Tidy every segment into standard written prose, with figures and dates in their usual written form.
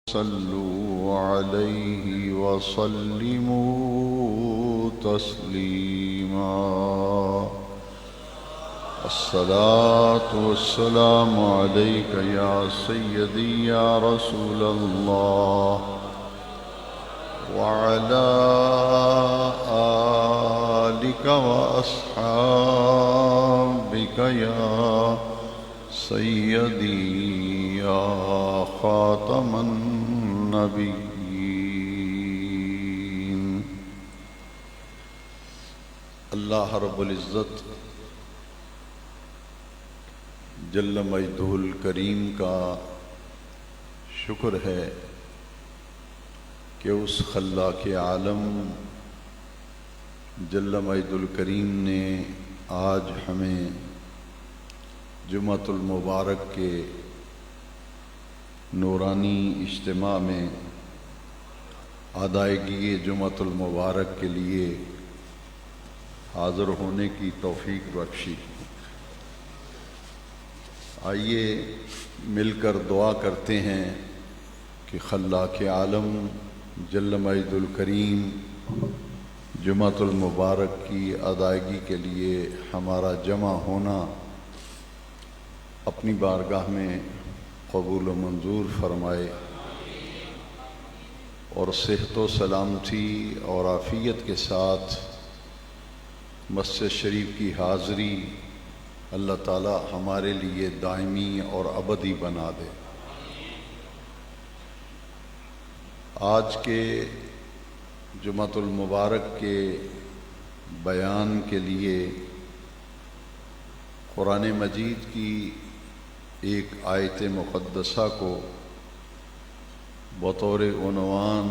صلوا عليه وسلموا تسليما. الصلاة والسلام عليك يا سيدي يا رسول الله وعلى آلك وأصحابك يا سيدي يا خاتم النبيين. اللہ رب العزت جل مجدہ الکریم کا شکر ہے کہ اس خلاق عالم جل مجدہ الکریم نے آج ہمیں جمعۃ المبارک کے نورانی اجتماع میں ادائیگی جمعۃ المبارک کے لیے حاضر ہونے کی توفیق بخشی. آئیے مل کر دعا کرتے ہیں کہ خلاق عالم جل مجدہ الکریم جمعۃ المبارک کی ادائیگی کے لیے ہمارا جمع ہونا اپنی بارگاہ میں قبول و منظور فرمائے اور صحت و سلامتی اور عافیت کے ساتھ مسجد شریف کی حاضری اللہ تعالی ہمارے لیے دائمی اور ابدی بنا دے. آج کے جمعۃ المبارک کے بیان کے لیے قرآن مجید کی ایک آیت مقدسہ کو بطور عنوان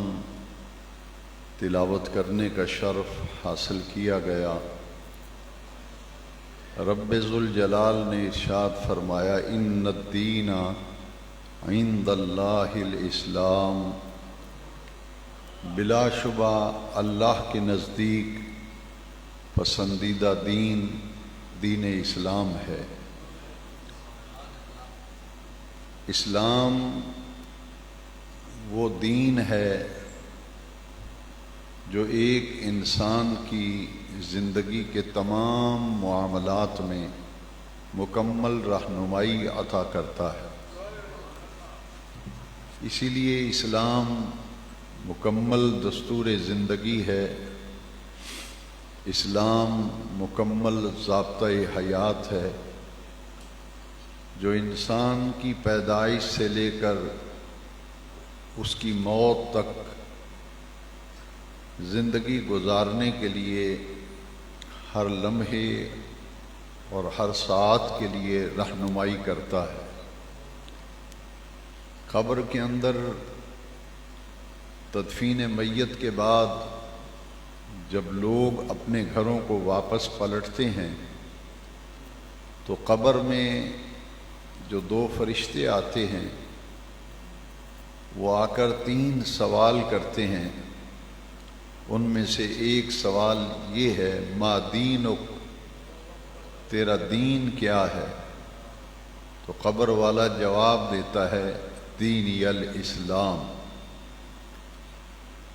تلاوت کرنے کا شرف حاصل کیا گیا. رب ذوالجلال نے ارشاد فرمایا ان الدین عند اللہ الاسلام. بلا شبہ اللہ کے نزدیک پسندیدہ دین دین اسلام ہے. اسلام وہ دین ہے جو ایک انسان کی زندگی کے تمام معاملات میں مکمل رہنمائی عطا کرتا ہے. اسی لیے اسلام مکمل دستور زندگی ہے. اسلام مکمل ضابطۂ حیات ہے جو انسان کی پیدائش سے لے کر اس کی موت تک زندگی گزارنے کے لیے ہر لمحے اور ہر ساعت کے لیے رہنمائی کرتا ہے. قبر کے اندر تدفین میت کے بعد جب لوگ اپنے گھروں کو واپس پلٹتے ہیں تو قبر میں جو دو فرشتے آتے ہیں وہ آ کر 3 سوال کرتے ہیں. ان میں سے ایک سوال یہ ہے ما دینک، تیرا دین کیا ہے؟ تو قبر والا جواب دیتا ہے دینی الاسلام.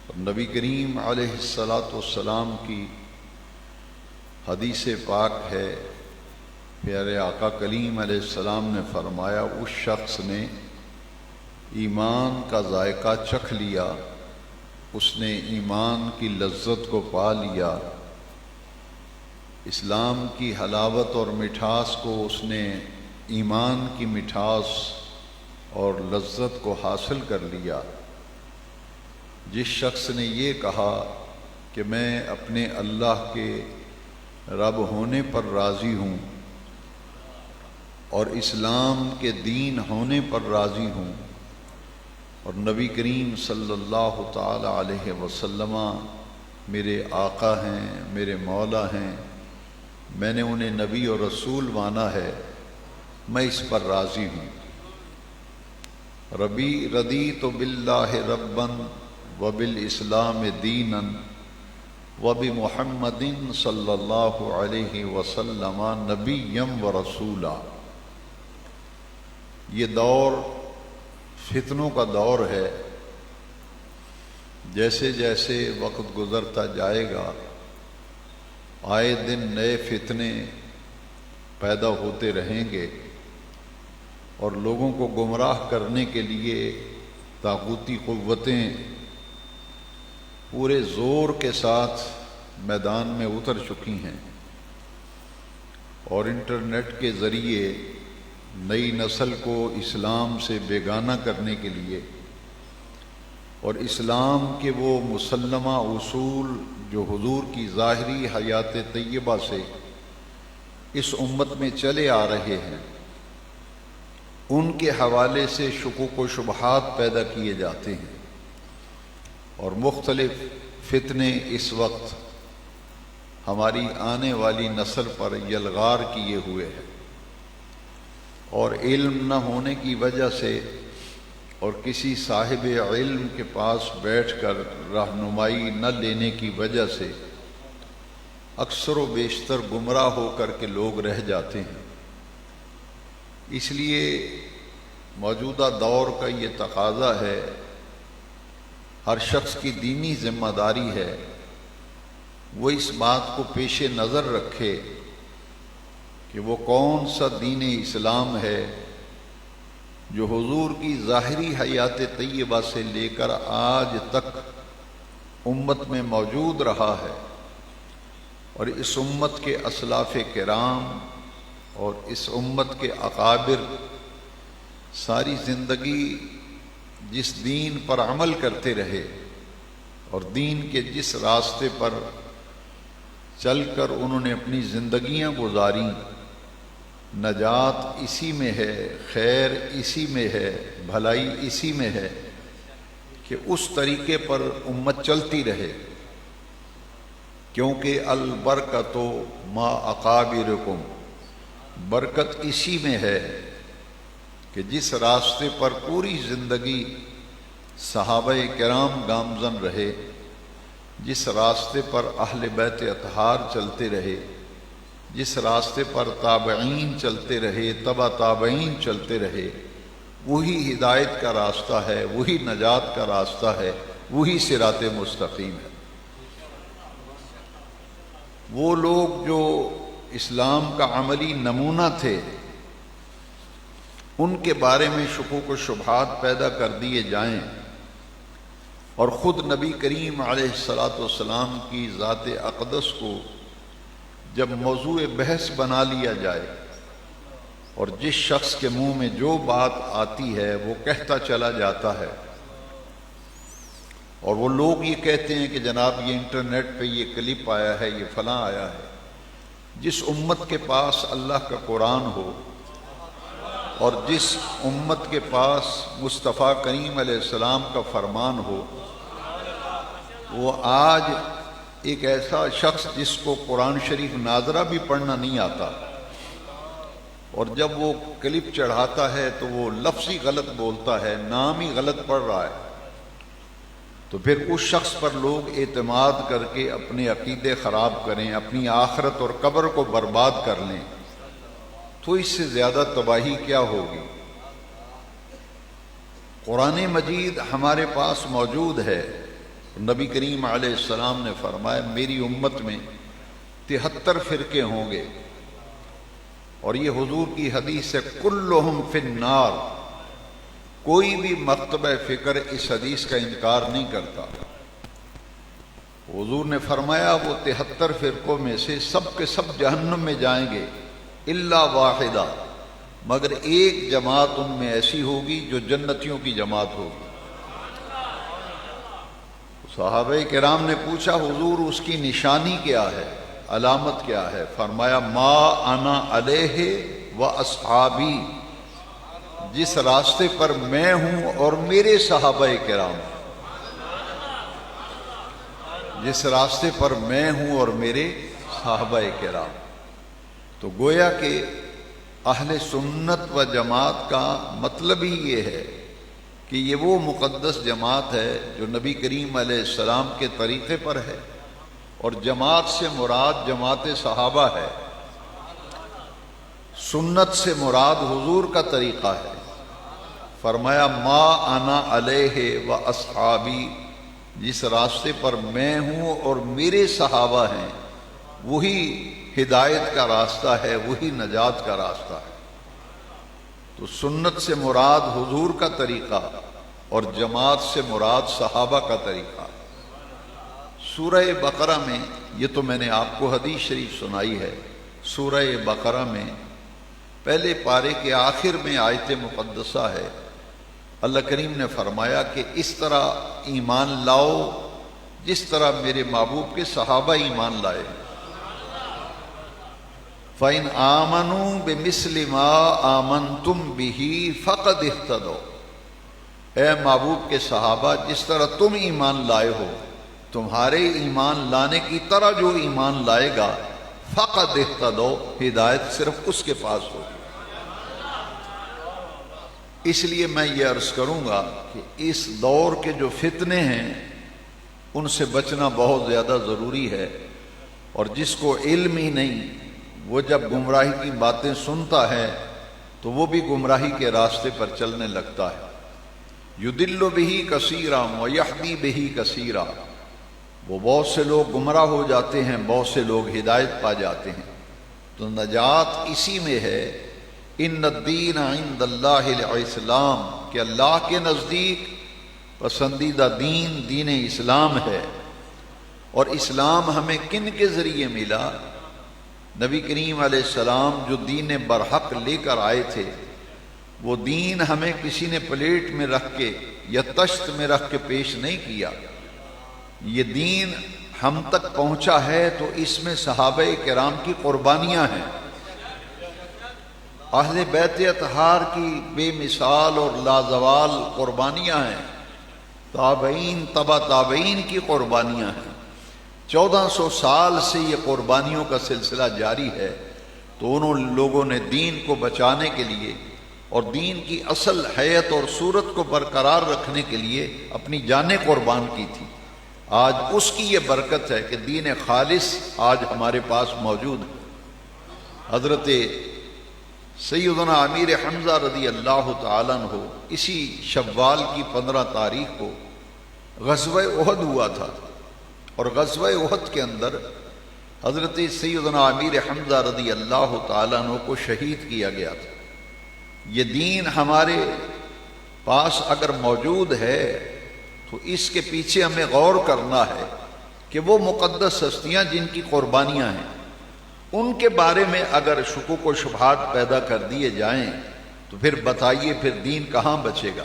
اور نبی کریم علیہ الصلاۃ کی حدیث پاک ہے، پیارے آقا کلیم علیہ السلام نے فرمایا اس شخص نے ایمان کا ذائقہ چکھ لیا، اس نے ایمان کی لذت کو پا لیا، اسلام کی حلاوت اور مٹھاس کو اس نے ایمان کی مٹھاس اور لذت کو حاصل کر لیا. جس شخص نے یہ کہا کہ میں اپنے اللہ کے رب ہونے پر راضی ہوں اور اسلام کے دین ہونے پر راضی ہوں اور نبی کریم صلی اللہ تعالی علیہ وسلم میرے آقا ہیں، میرے مولا ہیں، میں نے انہیں نبی اور رسول مانا ہے، میں اس پر راضی ہوں. رضیت باللہ ربا وبالاسلام دینا وبمحمد صلی اللہ علیہ وسلم نبیا ورسولا. یہ دور فتنوں کا دور ہے. جیسے جیسے وقت گزرتا جائے گا آئے دن نئے فتنے پیدا ہوتے رہیں گے اور لوگوں کو گمراہ کرنے کے لیے طاغوتی قوتیں پورے زور کے ساتھ میدان میں اتر چکی ہیں، اور انٹرنیٹ کے ذریعے نئی نسل کو اسلام سے بیگانہ کرنے کے لیے اور اسلام کے وہ مسلمہ اصول جو حضور کی ظاہری حیات طیبہ سے اس امت میں چلے آ رہے ہیں، ان کے حوالے سے شکوک و شبہات پیدا کیے جاتے ہیں، اور مختلف فتنے اس وقت ہماری آنے والی نسل پر یلغار کیے ہوئے ہیں، اور علم نہ ہونے کی وجہ سے اور کسی صاحب علم کے پاس بیٹھ کر رہنمائی نہ لینے کی وجہ سے اکثر و بیشتر گمراہ ہو کر کے لوگ رہ جاتے ہیں۔ اس لیے موجودہ دور کا یہ تقاضا ہے، ہر شخص کی دینی ذمہ داری ہے وہ اس بات کو پیش نظر رکھے کہ وہ کون سا دین اسلام ہے جو حضور کی ظاہری حیات طیبہ سے لے کر آج تک امت میں موجود رہا ہے، اور اس امت کے اسلاف کرام اور اس امت کے اکابر ساری زندگی جس دین پر عمل کرتے رہے اور دین کے جس راستے پر چل کر انہوں نے اپنی زندگیاں گزاری، نجات اسی میں ہے، خیر اسی میں ہے، بھلائی اسی میں ہے کہ اس طریقے پر امت چلتی رہے، کیونکہ البرکت ما اکابرکم، برکت اسی میں ہے کہ جس راستے پر پوری زندگی صحابہ کرام گامزن رہے، جس راستے پر اہل بیت اطہار چلتے رہے، جس راستے پر تابعین چلتے رہے، تبع تابعین چلتے رہے، وہی ہدایت کا راستہ ہے، وہی نجات کا راستہ ہے، وہی صراط مستقیم ہے۔ وہ لوگ جو اسلام کا عملی نمونہ تھے، ان کے بارے میں شکوک و شبہات پیدا کر دیے جائیں اور خود نبی کریم علیہ السلام کی ذات اقدس کو جب موضوع بحث بنا لیا جائے اور جس شخص کے منہ میں جو بات آتی ہے وہ کہتا چلا جاتا ہے، اور وہ لوگ یہ کہتے ہیں کہ جناب یہ انٹرنیٹ پہ یہ کلپ آیا ہے، یہ فلاں آیا ہے، جس امت کے پاس اللہ کا قرآن ہو اور جس امت کے پاس مصطفیٰ کریم علیہ السلام کا فرمان ہو، وہ آج ایک ایسا شخص جس کو قرآن شریف ناظرہ بھی پڑھنا نہیں آتا، اور جب وہ کلپ چڑھاتا ہے تو وہ لفظ ہی غلط بولتا ہے، نام ہی غلط پڑھ رہا ہے، تو پھر اس شخص پر لوگ اعتماد کر کے اپنے عقیدے خراب کریں، اپنی آخرت اور قبر کو برباد کر لیں، تو اس سے زیادہ تباہی کیا ہوگی؟ قرآن مجید ہمارے پاس موجود ہے، نبی کریم علیہ السلام نے فرمایا میری امت میں 73 فرقے ہوں گے، اور یہ حضور کی حدیث ہے کلہم فی النار، کوئی بھی مکتبہ فکر اس حدیث کا انکار نہیں کرتا۔ حضور نے فرمایا وہ 73 فرقوں میں سے سب کے سب جہنم میں جائیں گے الا واحدہ، مگر ایک جماعت ان میں ایسی ہوگی جو جنتیوں کی جماعت ہوگی۔ صحابہ کرام نے پوچھا حضور اس کی نشانی کیا ہے، علامت کیا ہے؟ فرمایا ما انا علیہ و اصحابی، جس راستے پر میں ہوں اور میرے صحابہ کرام، جس راستے پر میں ہوں اور میرے صحابہ کرام۔ تو گویا کہ اہل سنت و جماعت کا مطلب ہی یہ ہے کہ یہ وہ مقدس جماعت ہے جو نبی کریم علیہ السلام کے طریقے پر ہے، اور جماعت سے مراد جماعت صحابہ ہے، سنت سے مراد حضور کا طریقہ ہے۔ فرمایا ما انا علیہ و اصحابی، جس راستے پر میں ہوں اور میرے صحابہ ہیں وہی ہدایت کا راستہ ہے، وہی نجات کا راستہ ہے۔ تو سنت سے مراد حضور کا طریقہ اور جماعت سے مراد صحابہ کا طریقہ۔ سورہ بقرہ میں، یہ تو میں نے آپ کو حدیث شریف سنائی ہے، سورہ بقرہ میں پہلے پارے کے آخر میں آیت مقدسہ ہے، اللہ کریم نے فرمایا کہ اس طرح ایمان لاؤ جس طرح میرے محبوب کے صحابہ ایمان لائے۔ فَإِنْ آمَنُوا بِمِثْلِ مَا آمَنْتُمْ بِهِ فَقَدِ اهْتَدَوْا، اے محبوب کے صحابہ جس طرح تم ایمان لائے ہو، تمہارے ایمان لانے کی طرح جو ایمان لائے گا فَقَدِ اهْتَدَوْا، ہدایت صرف اس کے پاس ہوگی۔ اس لیے میں یہ عرض کروں گا کہ اس دور کے جو فتنے ہیں ان سے بچنا بہت زیادہ ضروری ہے، اور جس کو علم ہی نہیں وہ جب گمراہی کی باتیں سنتا ہے تو وہ بھی گمراہی کے راستے پر چلنے لگتا ہے۔ یُضِلُّ بِهِ کثیرا وَیَہْدِی بِهِ کثیرا، وہ بہت سے لوگ گمراہ ہو جاتے ہیں، بہت سے لوگ ہدایت پا جاتے ہیں۔ تو نجات اسی میں ہے، ان الدین عند اللہ الاسلام، کہ اللہ کے نزدیک پسندیدہ دین دین اسلام ہے۔ اور اسلام ہمیں کن کے ذریعے ملا؟ نبی کریم علیہ السلام جو دین برحق لے کر آئے تھے، وہ دین ہمیں کسی نے پلیٹ میں رکھ کے یا تشت میں رکھ کے پیش نہیں کیا۔ یہ دین ہم تک پہنچا ہے تو اس میں صحابہ کرام کی قربانیاں ہیں، اہل بیت اطہار کی بے مثال اور لازوال قربانیاں ہیں، تابعین تبع تابعین کی قربانیاں ہیں۔ 1400 سال سے یہ قربانیوں کا سلسلہ جاری ہے۔ تو انہوں لوگوں نے دین کو بچانے کے لیے اور دین کی اصل حیت اور صورت کو برقرار رکھنے کے لیے اپنی جانیں قربان کی تھی۔ آج اس کی یہ برکت ہے کہ دین خالص آج ہمارے پاس موجود ہے۔ حضرت سیدنا امیر حمزہ رضی اللہ تعالیٰ عنہ اسی شوال کی 15 تاریخ کو غزوہ احد ہوا تھا، اور غزوہ احد کے اندر حضرت سیدنا امیر حمزہ رضی اللہ تعالیٰ عنہ کو شہید کیا گیا تھا۔ یہ دین ہمارے پاس اگر موجود ہے تو اس کے پیچھے ہمیں غور کرنا ہے کہ وہ مقدس ہستیاں جن کی قربانیاں ہیں ان کے بارے میں اگر شکوک و شبہات پیدا کر دیے جائیں تو پھر بتائیے پھر دین کہاں بچے گا۔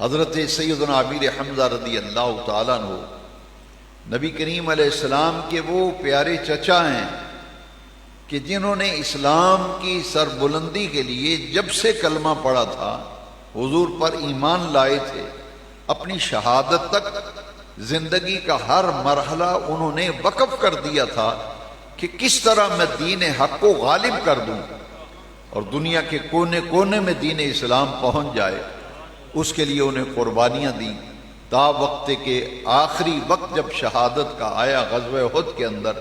حضرت سیدنا امیر حمزہ رضی اللہ تعالیٰ عنہ نبی کریم علیہ السلام کے وہ پیارے چچا ہیں کہ جنہوں نے اسلام کی سربلندی کے لیے جب سے کلمہ پڑھا تھا، حضور پر ایمان لائے تھے، اپنی شہادت تک زندگی کا ہر مرحلہ انہوں نے وقف کر دیا تھا کہ کس طرح میں دین حق کو غالب کر دوں اور دنیا کے کونے کونے میں دین اسلام پہنچ جائے۔ اس کے لیے انہیں قربانیاں دی، تا وقت کے آخری وقت جب شہادت کا آیا غزوہ احد کے اندر،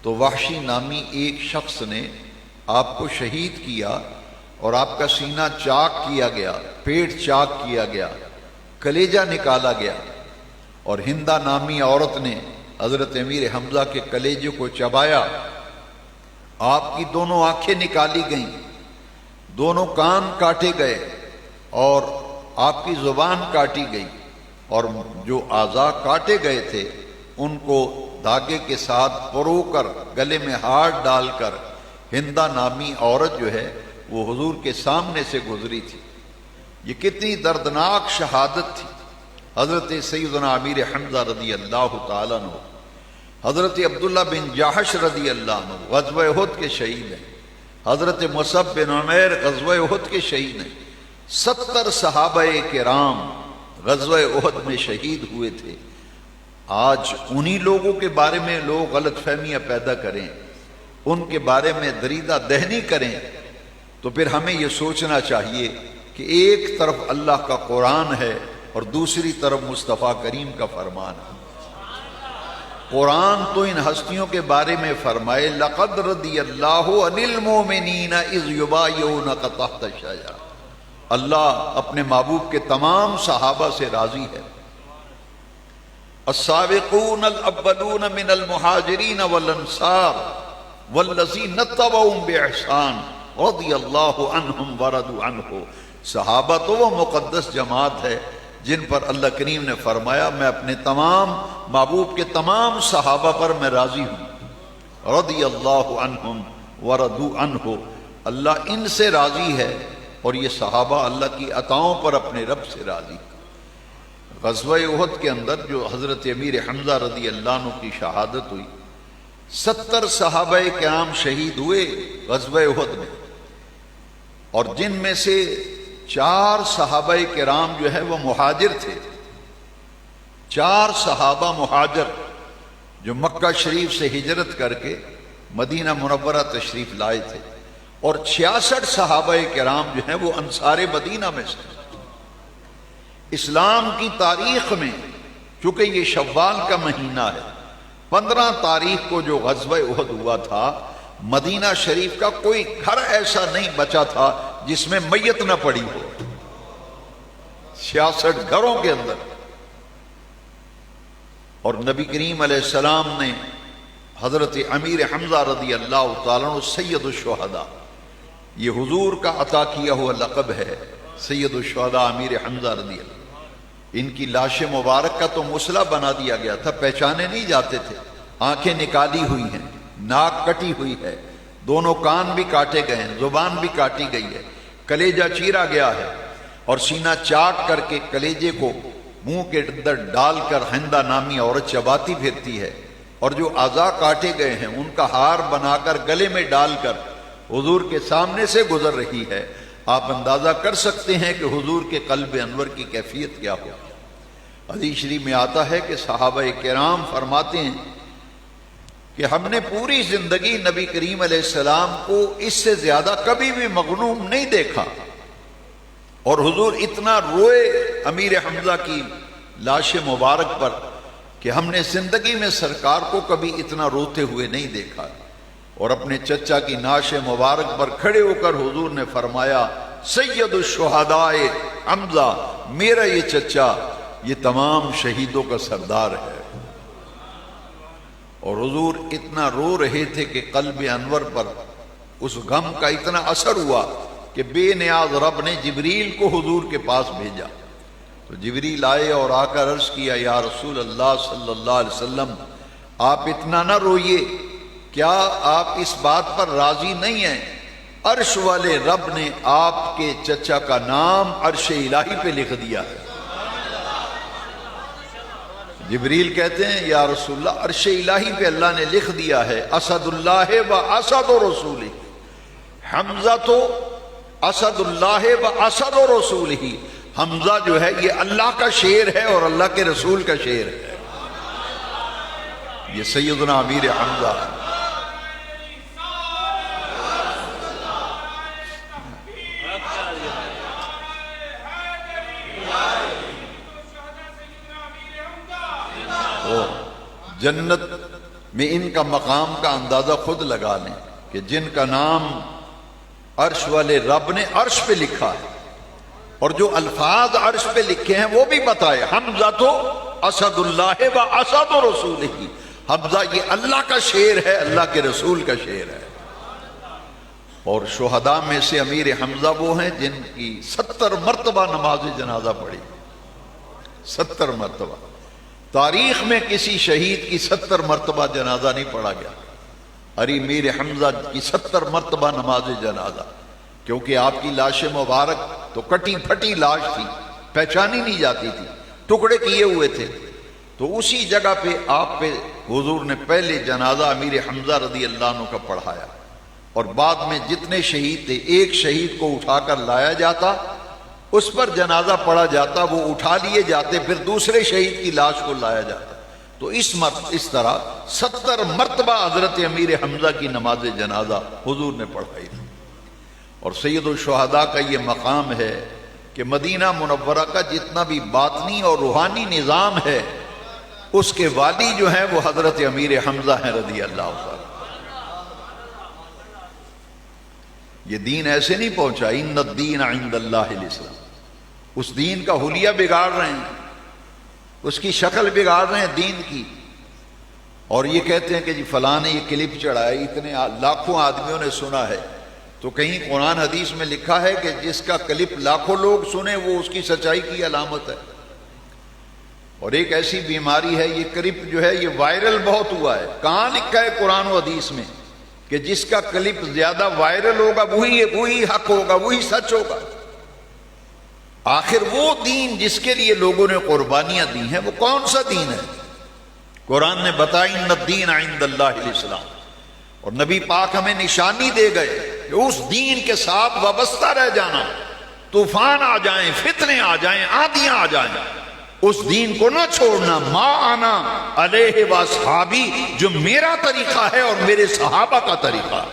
تو وحشی نامی ایک شخص نے آپ کو شہید کیا اور آپ کا سینہ چاک کیا گیا، پیٹ چاک کیا گیا، کلیجہ نکالا گیا، اور ہندہ نامی عورت نے حضرت امیر حمزہ کے کلیجے کو چبایا، آپ کی دونوں آنکھیں نکالی گئیں، دونوں کان کاٹے گئے اور آپ کی زبان کاٹی گئی، اور جو اعضاء کاٹے گئے تھے ان کو دھاگے کے ساتھ پرو کر گلے میں ہار ڈال کر ہندہ نامی عورت جو ہے وہ حضور کے سامنے سے گزری تھی۔ یہ کتنی دردناک شہادت تھی۔ حضرت سیدنا امیر حمزہ رضی اللہ تعالیٰ عنہ، حضرت عبداللہ بن جاحش رضی اللہ عنہ غزوہ احد کے شہید ہیں، حضرت مصعب بن عمیر غزوہ احد کے شہید ہیں، 70 صحابہ کرام غزوہ احد میں شہید ہوئے تھے۔ آج انہی لوگوں کے بارے میں لوگ غلط فہمیاں پیدا کریں، ان کے بارے میں دریدہ دہنی کریں، تو پھر ہمیں یہ سوچنا چاہیے کہ ایک طرف اللہ کا قرآن ہے اور دوسری طرف مصطفیٰ کریم کا فرمان ہے۔ قرآن تو ان ہستیوں کے بارے میں فرمائے لَقَدْ رَضِيَ اللَّهُ عَنِ الْمُؤْمِنِينَ إِذْ يُبَايِعُونَكَ تَحْتَ الشَّجَرَةِ، اللہ اپنے محبوب کے تمام صحابہ سے راضی ہے السابقون الاولون من المہاجرین والانصار والذین اتبعوہم بإحسان رضی اللہ عنہم ورضوا عنہ. صحابہ تو وہ مقدس جماعت ہے جن پر اللہ کریم نے فرمایا میں اپنے تمام محبوب کے تمام صحابہ پر میں راضی ہوں. رضی اللہ عنہم ورضوا عنہ، اللہ ان سے راضی ہے اور یہ صحابہ اللہ کی عطاؤں پر اپنے رب سے راضی. غزوہ احد کے اندر جو حضرت امیر حمزہ رضی اللہ عنہ کی شہادت ہوئی، 70 صحابہ کرام شہید ہوئے غزوہ احد میں، اور جن میں سے 4 صحابہ کرام جو ہے وہ مہاجر تھے. 4 صحابہ مہاجر جو مکہ شریف سے ہجرت کر کے مدینہ منورہ تشریف لائے تھے، اور 66 صحابہ کرام جو ہیں وہ انصار مدینہ میں سے. اسلام کی تاریخ میں چونکہ یہ شوال کا مہینہ ہے، 15 تاریخ کو جو غزوہ احد ہوا تھا، مدینہ شریف کا کوئی گھر ایسا نہیں بچا تھا جس میں میت نہ پڑی ہو. 66 گھروں کے اندر. اور نبی کریم علیہ السلام نے حضرت امیر حمزہ رضی اللہ تعالیٰ عنہ سید الشہداء، یہ حضور کا عطا کیا ہوا لقب ہے، سید الشہداء امیر حمزہ رضی اللہ. ان کی لاش مبارک کا تو مسلح بنا دیا گیا تھا، پہچانے نہیں جاتے تھے. آنکھیں نکالی ہوئی ہیں، ناک کٹی ہوئی ہے، دونوں کان بھی کاٹے گئے ہیں، زبان بھی کاٹی گئی ہے، کلیجہ چیرا گیا ہے، اور سینہ چاک کر کے کلیجے کو منہ کے اندر ڈال کر ہندہ نامی عورت چباتی پھرتی ہے، اور جو اعضاء کاٹے گئے ہیں ان کا ہار بنا کر گلے میں ڈال کر حضور کے سامنے سے گزر رہی ہے. آپ اندازہ کر سکتے ہیں کہ حضور کے قلب انور کی کیفیت کیا ہو. حدیث شریف میں آتا ہے کہ صحابہ کرام فرماتے ہیں کہ ہم نے پوری زندگی نبی کریم علیہ السلام کو اس سے زیادہ کبھی بھی مغنوم نہیں دیکھا، اور حضور اتنا روئے امیر حمزہ کی لاش مبارک پر کہ ہم نے زندگی میں سرکار کو کبھی اتنا روتے ہوئے نہیں دیکھا. اور اپنے چچا کی نعش مبارک پر کھڑے ہو کر حضور نے فرمایا سید الشہداء حمزہ، میرا یہ چچا یہ تمام شہیدوں کا سردار ہے. اور حضور اتنا رو رہے تھے کہ قلب انور پر اس غم کا اتنا اثر ہوا کہ بے نیاز رب نے جبریل کو حضور کے پاس بھیجا. تو جبریل آئے اور آ کر عرض کیا یا رسول اللہ صلی اللہ علیہ وسلم، آپ اتنا نہ روئیے، کیا آپ اس بات پر راضی نہیں ہیں عرش والے رب نے آپ کے چچا کا نام عرش الہی پہ لکھ دیا ہے. جبریل کہتے ہیں یا رسول اللہ عرش الہی پہ اللہ نے لکھ دیا ہے اسد اللہ و اسد رسول ہی. حمزہ تو اسد اللہ و اسد رسول ہی، حمزہ جو ہے یہ اللہ کا شیر ہے اور اللہ کے رسول کا شیر ہے. یہ سیدنا امیر حمزہ ہے. جنت میں ان کا مقام کا اندازہ خود لگا لیں کہ جن کا نام عرش والے رب نے عرش پہ لکھا ہے، اور جو الفاظ عرش پہ لکھے ہیں وہ بھی بتائے. حمزہ تو اسد اللہ و اسد رسول ہی، حمزہ یہ اللہ کا شیر ہے، اللہ کے رسول کا شیر ہے. اور شہداء میں سے امیر حمزہ وہ ہیں جن کی 70 مرتبہ نماز جنازہ پڑھی. 70 مرتبہ. تاریخ میں کسی شہید کی 70 مرتبہ جنازہ نہیں پڑھا گیا. اری میر حمزہ کی 70 مرتبہ نماز جنازہ، کیونکہ آپ کی لاش مبارک تو کٹی پھٹی لاش تھی، پہچانی نہیں جاتی تھی، ٹکڑے کیے ہوئے تھے. تو اسی جگہ پہ آپ پہ حضور نے پہلے جنازہ امیر حمزہ رضی اللہ عنہ کا پڑھایا، اور بعد میں جتنے شہید تھے ایک شہید کو اٹھا کر لایا جاتا، اس پر جنازہ پڑھا جاتا، وہ اٹھا لیے جاتے، پھر دوسرے شہید کی لاش کو لایا جاتا. تو اس طرح 70 مرتبہ حضرت امیر حمزہ کی نماز جنازہ حضور نے پڑھائی. اور سید الشہداء کا یہ مقام ہے کہ مدینہ منورہ کا جتنا بھی باطنی اور روحانی نظام ہے اس کے والی جو ہیں وہ حضرت امیر حمزہ ہیں رضی اللہ عنہ. یہ دین ایسے نہیں پہنچا ان الدین عند اللہ الاسلام. اس دین کا حلیہ بگاڑ رہے ہیں، اس کی شکل بگاڑ رہے ہیں دین کی، اور یہ کہتے ہیں کہ جی فلاں نے یہ کلپ چڑھایا، اتنے لاکھوں آدمیوں نے سنا ہے۔ تو کہیں قرآن حدیث میں لکھا ہے کہ جس کا کلپ لاکھوں لوگ سنیں وہ اس کی سچائی کی علامت ہے؟ اور ایک ایسی بیماری ہے، یہ کلپ جو ہے یہ وائرل بہت ہوا ہے۔ کہاں لکھا ہے قرآن و حدیث میں کہ جس کا کلپ زیادہ وائرل ہوگا وہی حق ہوگا، وہی سچ ہوگا؟ آخر وہ دین جس کے لیے لوگوں نے قربانیاں دی ہیں وہ کون سا دین ہے؟ قرآن نے بتائی ان الدین عند اللہ الاسلام، اور نبی پاک ہمیں نشانی دے گئے کہ اس دین کے ساتھ وابستہ رہ جانا، طوفان آ جائیں، فتنے آ جائیں، آندیاں آ جائیں، اس دین کو نہ چھوڑنا۔ ما انا علیہ واصحابی، جو میرا طریقہ ہے اور میرے صحابہ کا طریقہ۔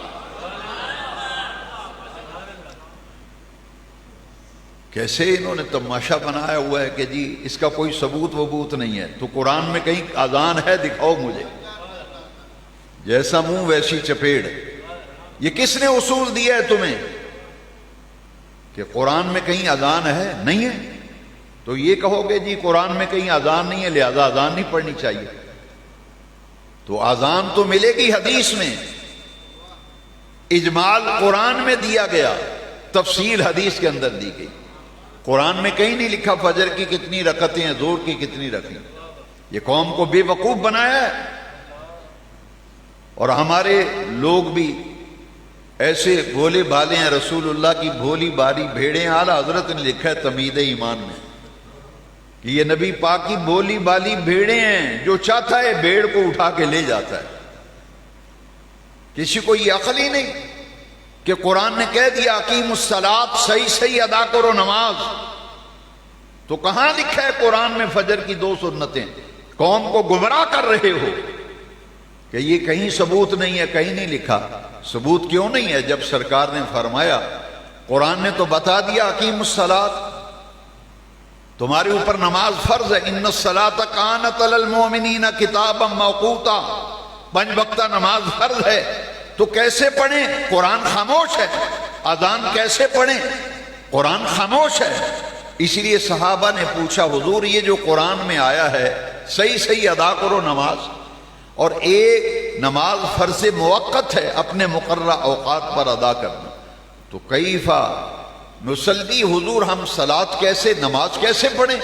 کیسے انہوں نے تماشا بنایا ہوا ہے کہ جی اس کا کوئی ثبوت وبوت نہیں ہے، تو قرآن میں کہیں اذان ہے دکھاؤ مجھے، جیسا منہ ویسی چپیڑ۔ یہ کس نے اصول دیا ہے تمہیں کہ قرآن میں کہیں اذان ہے؟ نہیں ہے، تو یہ کہو گے جی قرآن میں کہیں اذان نہیں ہے لہذا اذان نہیں پڑھنی چاہیے۔ تو اذان تو ملے گی حدیث میں، اجمال قرآن میں دیا گیا، تفصیل حدیث کے اندر دی گئی۔ قرآن میں کہیں نہیں لکھا فجر کی کتنی رکعتیں ہیں، ظہر کی کتنی رکعتیں۔ یہ قوم کو بے وقوف بنایا ہے، اور ہمارے لوگ بھی ایسے بھولے بھالے ہیں۔ رسول اللہ کی بھولی باری بھیڑیں، اعلیٰ حضرت نے لکھا ہے تمہید ایمان میں کہ یہ نبی پاک کی بھولی بالی بھیڑیں ہیں، جو چاہتا ہے بھیڑ کو اٹھا کے لے جاتا ہے۔ کسی کو یہ عقل ہی نہیں کہ قرآن نے کہہ دیا اقیم الصلاۃ، صحیح ادا کرو نماز، تو کہاں لکھا ہے قرآن میں فجر کی 2 سنتیں؟ قوم کو گمراہ کر رہے ہو کہ یہ کہیں ثبوت نہیں ہے، کہیں نہیں لکھا۔ ثبوت کیوں نہیں ہے جب سرکار نے فرمایا، قرآن نے تو بتا دیا اقیم الصلاۃ، تمہارے اوپر نماز فرض ہے، ان الصلاۃ کانت علی المؤمنین کتابا موقوتا، 5 وقتہ نماز فرض ہے، تو کیسے پڑھیں؟ قرآن خاموش ہے۔ اذان کیسے پڑھیں؟ قرآن خاموش ہے۔ اسی لیے صحابہ نے پوچھا حضور یہ جو قرآن میں آیا ہے صحیح ادا کرو نماز، اور ایک نماز فرض موقت ہے اپنے مقررہ اوقات پر ادا کرنا، تو کیفا نصلی، حضور ہم صلاۃ کیسے، نماز کیسے پڑھیں؟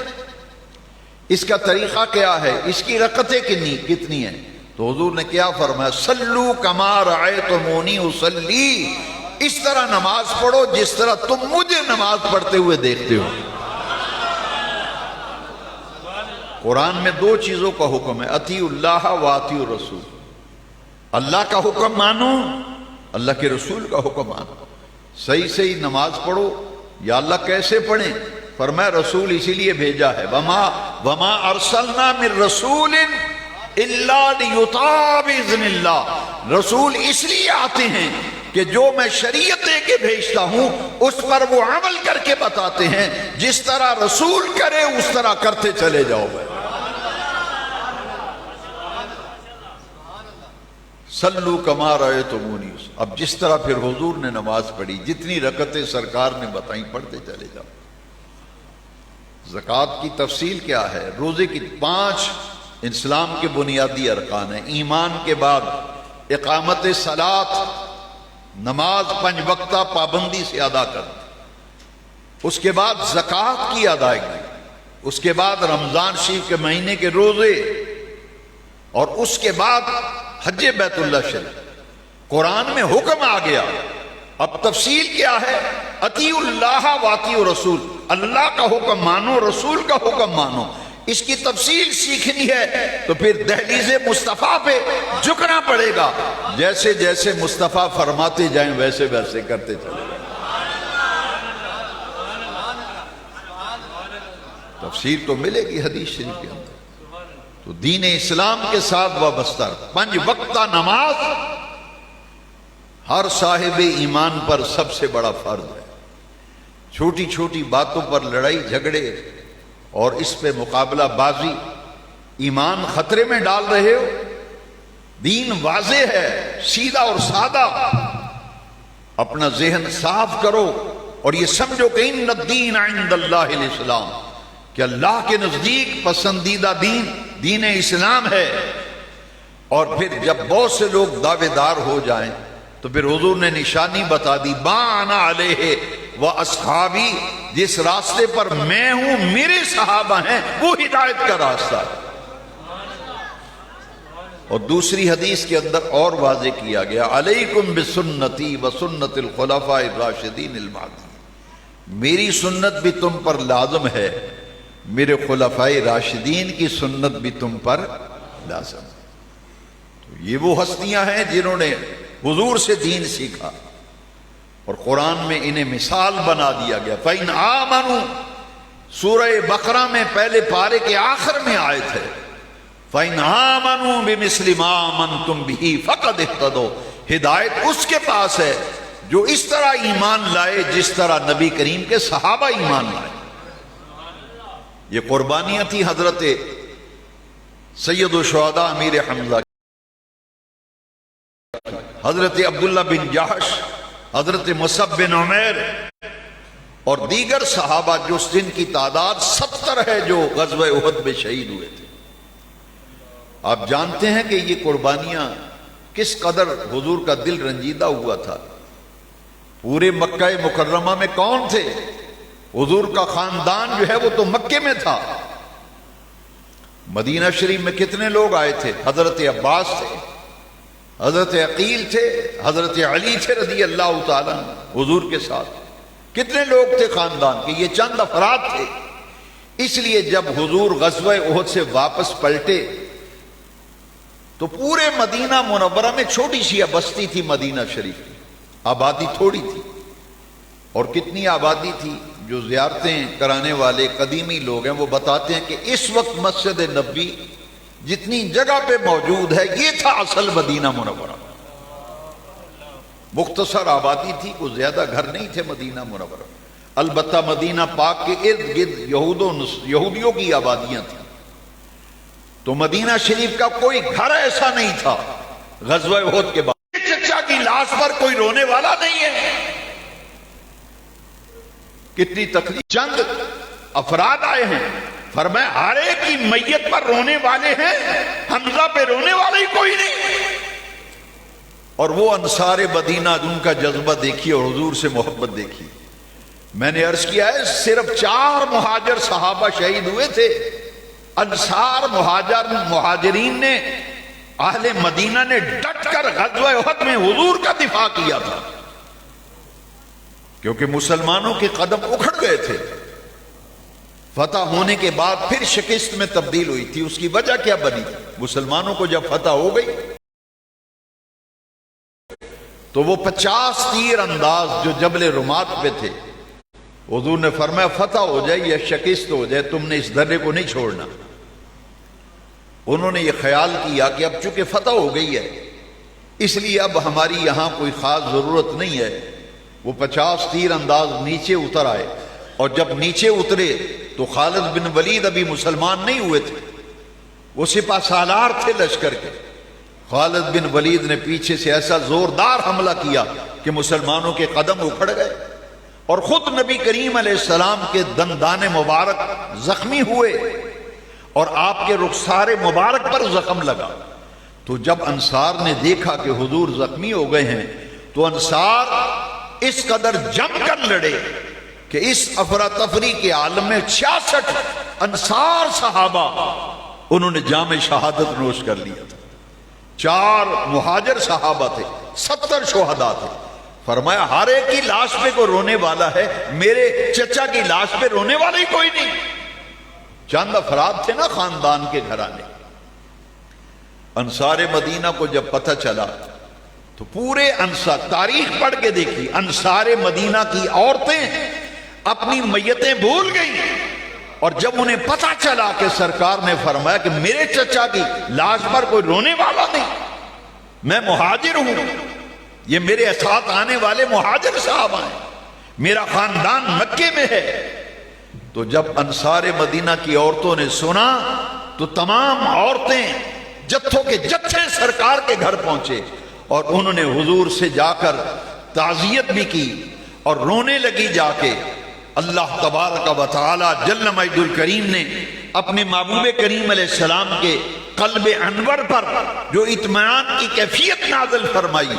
اس کا طریقہ کیا ہے؟ اس کی رکعتیں کتنی ہیں؟ تو حضور نے کیا فرمایا؟ صلو کما رأیتمونی اصلی، اس طرح نماز پڑھو جس طرح تم مجھے نماز پڑھتے ہوئے دیکھتے ہو۔ قرآن میں 2 چیزوں کا حکم ہے، اطیعوا اللہ و اطیعوا الرسول، اللہ کا حکم مانو، اللہ کے رسول کا حکم مانو۔ صحیح نماز پڑھو، یا اللہ کیسے پڑھیں؟ فرمایا رسول اسی لیے بھیجا ہے، وما ارسلنا من رسول الا لیطاع باذن اللہ، رسول اس لیے آتے ہیں کہ جو میں شریعت دے کے بھیجتا ہوں اس پر وہ عمل کر کے بتاتے ہیں، جس طرح رسول کرے اس طرح کرتے چلے جاؤ۔ صلو کما رأیتمونی، اب جس طرح پھر حضور نے نماز پڑھی، جتنی رکعتیں سرکار نے بتائیں پڑھتے چلے جاؤ۔ زکوٰۃ کی تفصیل کیا ہے؟ روزے کی 5 اسلام کے بنیادی ارکان ہیں۔ ایمان کے بعد اقامت صلاۃ، نماز 5 وقتہ پابندی سے ادا کرنا، اس کے بعد زکوٰۃ کی ادائیگی، اس کے بعد رمضان شریف کے مہینے کے روزے، اور اس کے بعد حج بیت اللہ شریف۔ قرآن میں حکم آ گیا، اب تفصیل کیا ہے؟ اطیعوا اللہ و اطیعوا الرسول، اللہ کا حکم مانو، رسول کا حکم مانو۔ اس کی تفصیل سیکھنی ہے تو پھر دہلیز مصطفیٰ پہ جھکنا پڑے گا، جیسے جیسے مصطفیٰ فرماتے جائیں ویسے ویسے کرتے چلے جائیں۔ تفسیر تو ملے گی حدیث شریف کے اندر۔ تو دین اسلام کے ساتھ وابستہ 5 وقتہ نماز ہر صاحب ایمان پر سب سے بڑا فرض ہے۔ چھوٹی چھوٹی باتوں پر لڑائی جھگڑے اور اس پہ مقابلہ بازی، ایمان خطرے میں ڈال رہے ہو۔ دین واضح ہے، سیدھا اور سادہ، اپنا ذہن صاف کرو اور یہ سمجھو کہ ان الدین عند اللہ الاسلام، کہ اللہ کے نزدیک پسندیدہ دین دین اسلام ہے، اور پھر جب بہت سے لوگ دعوے دار ہو جائیں تو پھر حضور نے نشانی بتا دی، ما انا علیہ و اصحابی، جس راستے پر میں ہوں میرے صحابہ ہیں وہ ہدایت کا راستہ ہے۔ اور دوسری حدیث کے اندر اور واضح کیا گیا، علیکم بسنتی و سنت الخلفاء الراشدین المہدیین، میری سنت بھی تم پر لازم ہے، میرے خلفاء راشدین کی سنت بھی تم پر لازم ہے۔ تو یہ وہ ہستیاں ہیں جنہوں نے حضور سے دین سیکھا، اور قرآن میں انہیں مثال بنا دیا گیا۔ فَإِنْ آمَنُوا، سورہ بقرہ میں پہلے پارے کے آخر میں آیت ہے، فَإِنْ آمَنُوا بِمِثْلِ مَا آمَنْتُمْ بِهِ فَقَدِ اهْتَدَوْا، ہدایت اس کے پاس ہے جو اس طرح ایمان لائے جس طرح نبی کریم کے صحابہ ایمان لائے۔ یہ قربانیاں تھی حضرت سید الشہداء امیر حمزہ، حضرت عبداللہ بن جحش، حضرت مصعب بن عمیر اور دیگر صحابہ جن کی تعداد 70 ہے جو غزوہ احد میں شہید ہوئے تھے۔ آپ جانتے ہیں کہ یہ قربانیاں کس قدر حضور کا دل رنجیدہ ہوا تھا۔ پورے مکہ مکرمہ میں کون تھے؟ حضور کا خاندان جو ہے وہ تو مکے میں تھا۔ مدینہ شریف میں کتنے لوگ آئے تھے؟ حضرت عباس تھے، حضرت عقیل تھے، حضرت علی تھے رضی اللہ تعالیٰ حضور کے ساتھ۔ کتنے لوگ تھے خاندان کے؟ یہ چند افراد تھے۔ اس لیے جب حضور غزوہ احد سے واپس پلٹے تو پورے مدینہ منورہ میں چھوٹی سی بستی تھی مدینہ شریف کی، آبادی تھوڑی تھی۔ اور کتنی آبادی تھی؟ جو زیارتیں کرانے والے قدیمی لوگ ہیں وہ بتاتے ہیں کہ اس وقت مسجد نبوی جتنی جگہ پہ موجود ہے یہ تھا اصل مدینہ منورہ۔ مختصر آبادی تھی، کوئی زیادہ گھر نہیں تھے مدینہ منورہ۔ البتہ مدینہ پاک کے ارد گرد یہودیوں کی آبادیاں تھیں، تو مدینہ شریف کا کوئی گھر ایسا نہیں تھا غزوہ احد کے بعد چچا کی لاش پر کوئی رونے والا نہیں ہے۔ کتنی تکلیف۔ چند افراد آئے ہیں، فرمایا ہر ایک کی میت پر رونے والے ہیں، حمزہ پہ رونے والا ہی کوئی نہیں۔ اور وہ انصار مدینہ ان کا جذبہ دیکھیے اور حضور سے محبت دیکھیے۔ میں نے عرض کیا ہے صرف 4 مہاجر صحابہ شہید ہوئے تھے۔ انصار مہاجرین نے، اہل مدینہ نے ڈٹ کر غزوہ احد میں حضور کا دفاع کیا تھا، کیونکہ مسلمانوں کے قدم اکھڑ گئے تھے۔ فتح ہونے کے بعد پھر شکست میں تبدیل ہوئی تھی۔ اس کی وجہ کیا بنی؟ مسلمانوں کو جب فتح ہو گئی تو وہ 50 تیر انداز جو جبل رمات پہ تھے، حضور نے فرمایا فتح ہو جائے یا شکست ہو جائے تم نے اس درے کو نہیں چھوڑنا۔ انہوں نے یہ خیال کیا کہ اب چونکہ فتح ہو گئی ہے اس لیے اب ہماری یہاں کوئی خاص ضرورت نہیں ہے۔ وہ 50 تیر انداز نیچے اتر آئے، اور جب نیچے اترے تو خالد بن ولید ابھی مسلمان نہیں ہوئے تھے، وہ سپہ سالار تھے لشکر کے۔ خالد بن ولید نے پیچھے سے ایسا زوردار حملہ کیا کہ مسلمانوں کے قدم اکھڑ گئے، اور خود نبی کریم علیہ السلام کے دندان مبارک زخمی ہوئے اور آپ کے رخسار مبارک پر زخم لگا۔ تو جب انصار نے دیکھا کہ حضور زخمی ہو گئے ہیں تو انصار اس قدر جم کر لڑے کہ اس افراتفری کے عالم میں 66 انصار صحابہ انہوں نے جام شہادت نوش کر لیا تھا۔ 4 مہاجر صحابہ تھے، 70 شہداء تھے۔ فرمایا ہر ایک کی لاش پہ کوئی رونے والا ہے، میرے چچا کی لاش پہ رونے والا ہی کوئی نہیں۔ چند افراد تھے نا خاندان کے گھرانے۔ انصار مدینہ کو جب پتہ چلا تو پورے انصار، تاریخ پڑھ کے دیکھی، انصار مدینہ کی عورتیں اپنی میتیں بھول گئیں، اور جب انہیں پتہ چلا کہ سرکار نے فرمایا کہ میرے چچا کی لاش پر کوئی رونے والا نہیں، میں مہاجر ہوں، یہ میرے ساتھ آنے والے مہاجر صاحب ہیں، میرا خاندان مکے میں ہے۔ تو جب انصار مدینہ کی عورتوں نے سنا تو تمام عورتیں جتھوں کے جتھے سرکار کے گھر پہنچے، اور انہوں نے حضور سے جا کر تعزیت بھی کی اور رونے لگی جا کے اللہ تبارک و تعالی جل مجد الکریم نے اپنے محبوب کریم علیہ السلام کے قلب انور پر جو اطمینان کی کیفیت نازل فرمائی،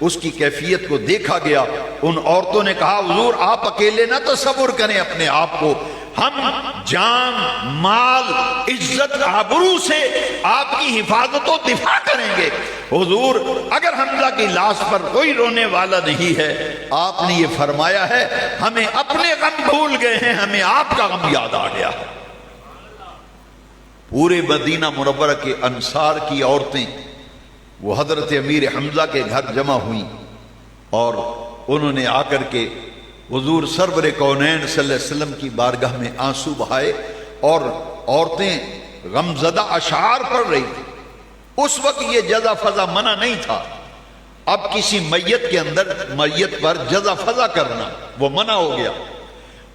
اس کی کیفیت کو دیکھا گیا۔ ان عورتوں نے کہا حضور آپ اکیلے نہ تصور کریں اپنے آپ کو، ہم جان مال عزت آبرو سے آپ کی حفاظت و دفاع کریں گے۔ حضور اگر حمزہ کی لاش پر کوئی رونے والا نہیں ہے، آپ نے یہ فرمایا ہے ہمیں اپنے غم بھول گئے ہیں، ہمیں آپ کا غم یاد آ گیا ہے۔ پورے مدینہ منورہ کے انصار کی عورتیں وہ حضرت امیر حمزہ کے گھر جمع ہوئیں اور انہوں نے آ کر کے حضور سرور کونین صلی اللہ علیہ وسلم کی بارگاہ میں آنسو بہائے، اور عورتیں غمزدہ اشعار پڑھ رہی تھیں۔ اس وقت یہ جزا فضا منع نہیں تھا، اب کسی میت کے اندر میت پر جزا فضا کرنا وہ منع ہو گیا،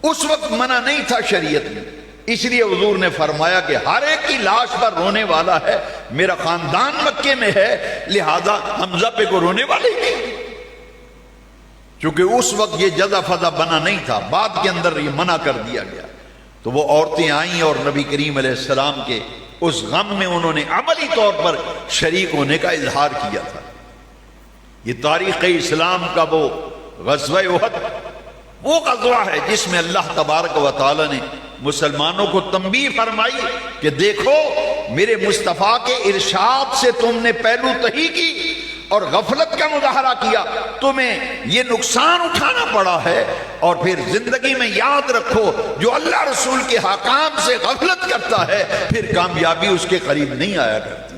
اس وقت منع نہیں تھا شریعت میں۔ اس لیے حضور نے فرمایا کہ ہر ایک کی لاش پر رونے والا ہے، میرا خاندان مکے میں ہے، لہذا حمزہ پہ کو رونے والے ہی نہیں، چونکہ اس وقت یہ جزا فضا بنا نہیں تھا، بعد کے اندر یہ منع کر دیا گیا۔ تو وہ عورتیں آئیں اور نبی کریم علیہ السلام کے اس غم میں انہوں نے عملی طور پر شریک ہونے کا اظہار کیا تھا۔ یہ تاریخ اسلام کا وہ غزوہ احد وہ غزوہ ہے جس میں اللہ تبارک و تعالی نے مسلمانوں کو تنبیہ فرمائی کہ دیکھو میرے مصطفیٰ کے ارشاد سے تم نے پہلو تہی کی اور غفلت کا مظاہرہ کیا، تمہیں یہ نقصان اٹھانا پڑا ہے، اور پھر زندگی میں یاد رکھو جو اللہ رسول کے حکام سے غفلت کرتا ہے پھر کامیابی اس کے قریب نہیں آیا کرتی۔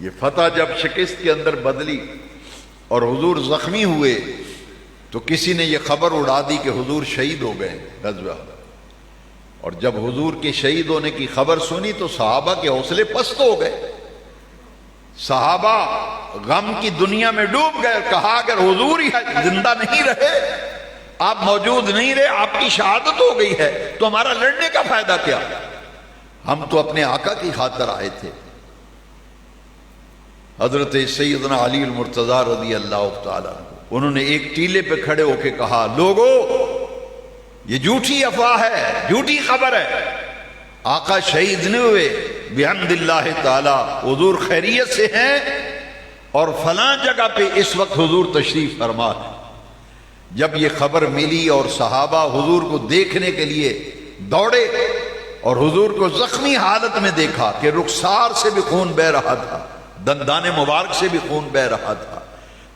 یہ فتح جب شکست کے اندر بدلی اور حضور زخمی ہوئے تو کسی نے یہ خبر اڑا دی کہ حضور شہید ہو گئے غزوہ، اور جب حضور کے شہید ہونے کی خبر سنی تو صحابہ کے حوصلے پست ہو گئے، صحابہ غم کی دنیا میں ڈوب گئے، کہا اگر حضور ہی زندہ نہیں رہے، آپ موجود نہیں رہے، آپ کی شہادت ہو گئی ہے تو ہمارا لڑنے کا فائدہ کیا؟ ہم تو اپنے آقا کی خاطر آئے تھے۔ حضرت سیدنا علی المرتضیٰ رضی اللہ تعالیٰ انہوں نے ایک ٹیلے پہ کھڑے ہو کے کہا لوگو یہ جھوٹی افواہ ہے، جھوٹی خبر ہے، آقا شہید نہیں ہوئے، بحمد اللہ تعالی حضور خیریت سے ہیں اور فلاں جگہ پہ اس وقت حضور تشریف فرما ہے۔ جب یہ خبر ملی اور صحابہ حضور کو دیکھنے کے لیے دوڑے اور حضور کو زخمی حالت میں دیکھا کہ رخسار سے بھی خون بہ رہا تھا، دندان مبارک سے بھی خون بہ رہا تھا،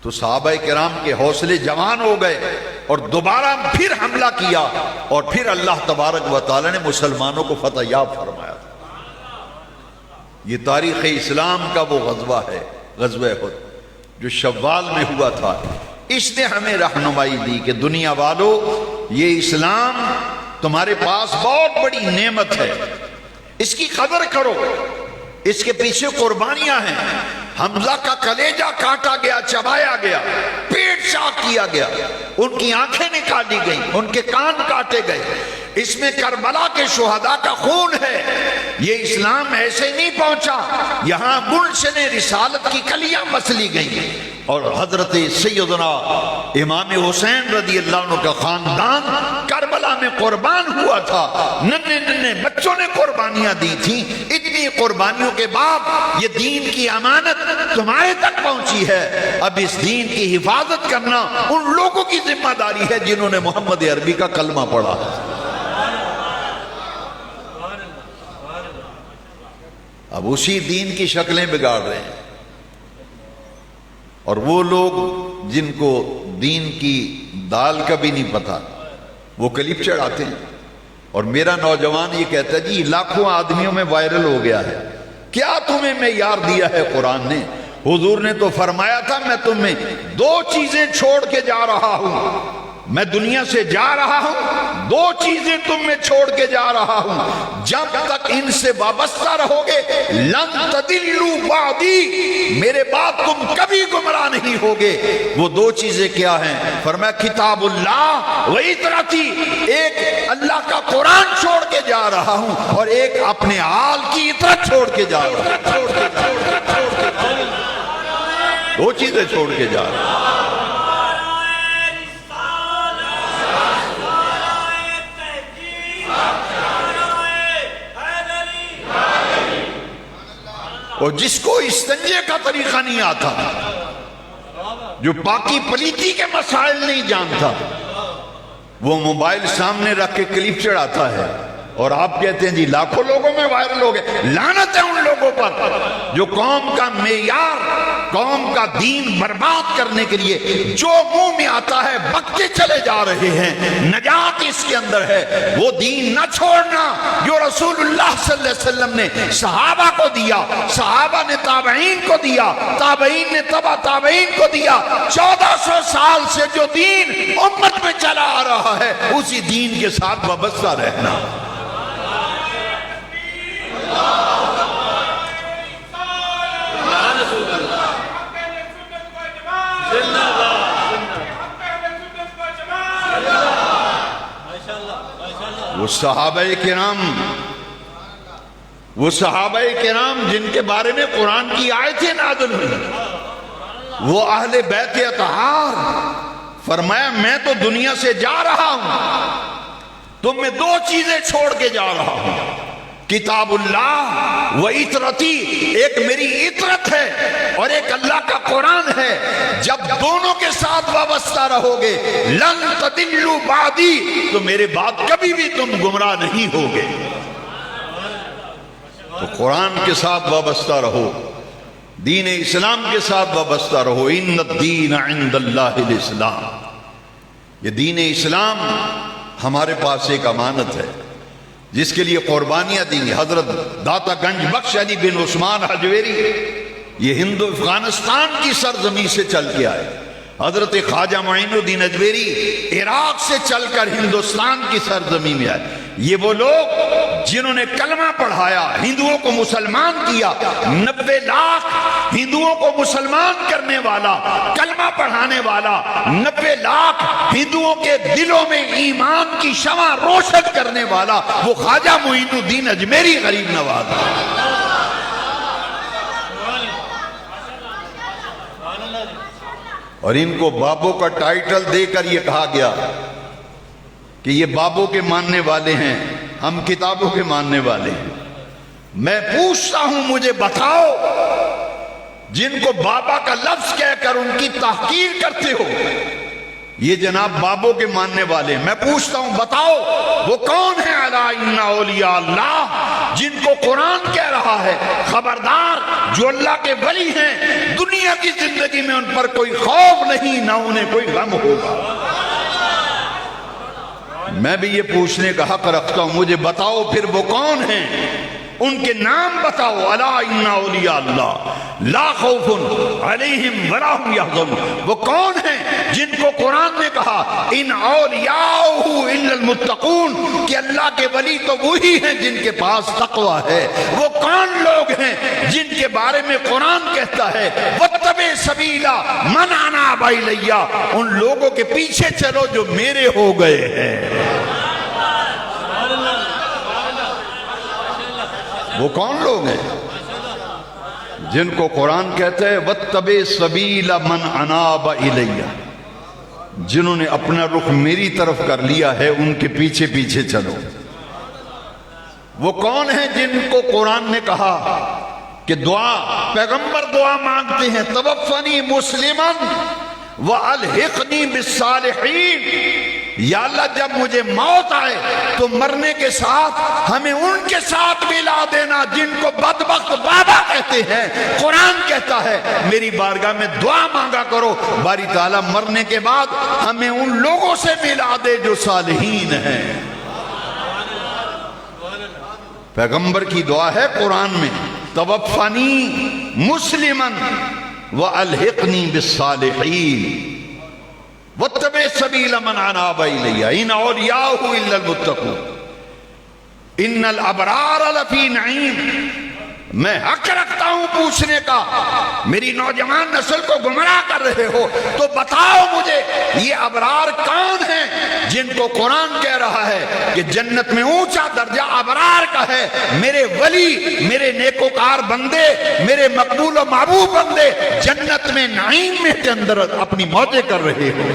تو صحابہ کرام کے حوصلے جوان ہو گئے اور دوبارہ پھر حملہ کیا، اور پھر اللہ تبارک و تعالی نے مسلمانوں کو فتح یاب فرمایا تھا۔ یہ تاریخ اسلام کا وہ غزوہ ہے، غزوہ احد، جو شوال میں ہوا تھا۔ اس نے ہمیں رہنمائی دی کہ دنیا والو یہ اسلام تمہارے پاس بہت بڑی نعمت ہے، اس کی قدر کرو، اس کے پیچھے قربانیاں ہیں۔ حمزہ کا کلیجہ کاٹا گیا، چبایا گیا، پیٹ چاک کیا گیا، ان کی آنکھیں نکالی گئیں، ان کے کان کاٹے گئے، اس میں کربلا کے شہداء کا خون ہے۔ یہ اسلام ایسے نہیں پہنچا، یہاں گلشن رسالت کی کلیاں مسلی گئیں، اور حضرت سیدنا امام حسین رضی اللہ عنہ کا خاندان کربلا میں قربان ہوا تھا، ننھے ننھے بچوں نے قربانیاں دی تھیں۔ اتنی قربانیوں کے بعد یہ دین کی امانت تمہارے تک پہنچی ہے، اب اس دین کی حفاظت کرنا ان لوگوں کی ذمہ داری ہے جنہوں نے محمد عربی کا کلمہ پڑھا۔ اب اسی دین کی شکلیں بگاڑ رہے ہیں، اور وہ لوگ جن کو دین کی دال کا بھی نہیں پتا وہ کلپ چڑھاتے ہیں، اور میرا نوجوان یہ کہتا ہے جی لاکھوں آدمیوں میں وائرل ہو گیا ہے۔ کیا تمہیں معیار دیا ہے قرآن نے؟ حضور نے تو فرمایا تھا میں تمہیں دو چیزیں چھوڑ کے جا رہا ہوں، میں دنیا سے جا رہا ہوں، دو چیزیں تم میں چھوڑ کے جا رہا ہوں، جب تک ان سے وابستہ رہو گے لن تضلوا بعدی، میرے بعد تم کبھی گمراہ نہیں ہوگے۔ وہ دو چیزیں کیا ہیں؟ فرمایا کتاب اللہ و اطاعتی، ایک اللہ کا قرآن چھوڑ کے جا رہا ہوں، اور ایک اپنے آل کی اطاعت چھوڑ کے جا رہا ہوں۔ دو چیزیں چھوڑ کے جا رہا ہوں۔ اور جس کو استنجے کا طریقہ نہیں آتا، جو پاکی پلیتی کے مسائل نہیں جانتا، وہ موبائل سامنے رکھ کے کلپ چڑھاتا ہے اور آپ کہتے ہیں جی لاکھوں لوگوں میں وائرل ہو گئے۔ لعنت ہے ان لوگوں پر جو قوم کا معیار، قوم کا دین برباد کرنے کے لیے جو منہ میں آتا ہے بکتے چلے جا رہے ہیں۔ نجات اس کے اندر ہے، وہ دین نہ چھوڑنا جو رسول اللہ صلی اللہ علیہ وسلم نے صحابہ کو دیا، صحابہ نے تابعین کو دیا، تابعین نے تبع تابعین کو دیا۔ 1400 سال سے جو دین امت میں چلا آ رہا ہے اسی دین کے ساتھ وابستہ رہنا۔ وہ صحابہ کرام جن کے بارے میں قرآن کی آیتیں نازل ہوئی، وہ اہل بیت اطہار، فرمایا میں تو دنیا سے جا رہا ہوں تو میں 2 چیزیں چھوڑ کے جا رہا ہوں، کتاب اللہ و عطرتی، ایک میری عطرت ہے اور ایک اللہ کا قرآن ہے۔ جب دونوں کے ساتھ وابستہ رہو گے لن تضلوا بعدی، تو میرے بعد کبھی بھی تم گمراہ نہیں ہوگے۔ تو قرآن کے ساتھ وابستہ رہو، دین اسلام کے ساتھ وابستہ رہو۔ ان الدین عند اللہ الاسلام، یہ دین اسلام ہمارے پاس ایک امانت ہے جس کے لیے قربانیاں دیں۔ حضرت داتا گنج بخش علی بن عثمان حجویری یہ ہند افغانستان کی سرزمین سے چل کے آئے۔ حضرت خواجہ معین الدین اجمیری عراق سے چل کر ہندوستان کی سرزمین میں آئے۔ یہ وہ لوگ جنہوں نے کلمہ پڑھایا، ہندوؤں کو مسلمان کیا۔ 90 لاکھ ہندوؤں کو مسلمان کرنے والا، کلمہ پڑھانے والا، 90 لاکھ ہندوؤں کے دلوں میں ایمان کی شمع روشن کرنے والا وہ خواجہ معین الدین اجمیری غریب نواز ہے۔ اور ان کو بابوں کا ٹائٹل دے کر یہ کہا گیا کہ یہ بابوں کے ماننے والے ہیں، ہم کتابوں کے ماننے والے ہیں۔ میں پوچھتا ہوں مجھے بتاؤ، جن کو بابا کا لفظ کہہ کر ان کی تحقیر کرتے ہو، یہ جناب بابوں کے ماننے والے ہیں، میں پوچھتا ہوں بتاؤ وہ کون ہیں؟ الا ان اولیاء اللہ، جن کو قرآن کہہ رہا ہے خبردار جو اللہ کے ولی ہیں دنیا کی زندگی میں ان پر کوئی خوف نہیں، نہ انہیں کوئی غم ہوگا۔ میں بھی یہ پوچھنے کا حق رکھتا ہوں، مجھے بتاؤ پھر وہ کون ہیں، ان کے نام بتاؤ۔ الا ان اولیاء اللہ لا خوف علیہم ولا هم يحزنون، وہ کون ہیں جن کو قرآن نے کہا ان اولیاءہ الا المتقون، کہ اللہ کے ولی تو وہی ہیں جن کے پاس تقوی ہے۔ وہ کون لوگ ہیں جن کے بارے میں قرآن کہتا ہے واتبع سبیل من اناب الی، ان لوگوں کے پیچھے چلو جو میرے ہو گئے ہیں۔ وہ کون لوگ ہیں جن کو قرآن کہتا ہے واتبع سبیل من اناب الی، جنہوں نے اپنا رخ میری طرف کر لیا ہے ان کے پیچھے پیچھے چلو۔ وہ کون ہیں جن کو قرآن نے کہا کہ دعا، پیغمبر دعا مانگتے ہیں توفنی مسلما والحقنی بالصالحین، یا اللہ جب مجھے موت آئے تو مرنے کے ساتھ ہمیں ان کے ساتھ ملا دینا جن کو بدبخت بابا کہتے ہیں۔ قرآن کہتا ہے میری بارگاہ میں دعا مانگا کرو، باری تعالیٰ مرنے کے بعد ہمیں ان لوگوں سے ملا دے جو صالحین ہیں۔ پیغمبر کی دعا ہے قرآن میں توفنی مسلما والحقنی بالصالحین واتبع سبیل من اناب الی ان اولیاءہ الا المتقون ان الابرار لفی نعیم۔ میں حق رکھتا ہوں پوچھنے کا، میری نوجوان نسل کو گمراہ کر رہے ہو تو بتاؤ مجھے یہ ابرار کون ہیں جن کو قرآن کہہ رہا ہے کہ جنت میں اونچا درجہ ابرار کا ہے۔ میرے ولی، میرے نیکوکار بندے، میرے مقبول و محبوب بندے جنت میں نعیم میں کے اندر اپنی موجیں کر رہے ہو۔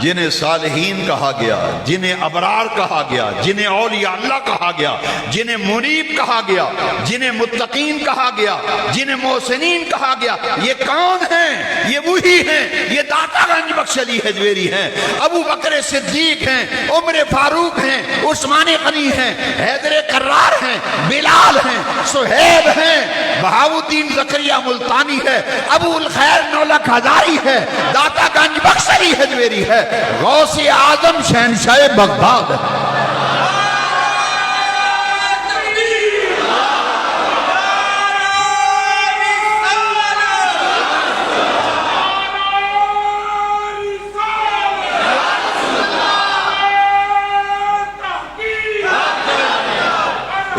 جنہیں صالحین کہا گیا، جنہیں ابرار کہا گیا، جنہیں اولیاء اللہ کہا گیا، جنہیں منیب کہا گیا، جنہیں متقین کہا گیا، جنہیں محسنین کہا گیا، یہ کون ہیں؟ یہ وہی ہیں، یہ داتا گنج بخش علی حجویری ہیں، ابو بکر صدیق ہیں، عمر فاروق ہیں، عثمان غنی ہیں، حیدر کرار ہیں، بلال ہیں، سہیب ہیں، بہاؤالدین زکریا ملتانی ہے، ابو الخیر نولک ہزاری ہے، داتا گنج بخش علی حجویری ہے، غوث اعظم شہنشاہ بغداد ہے۔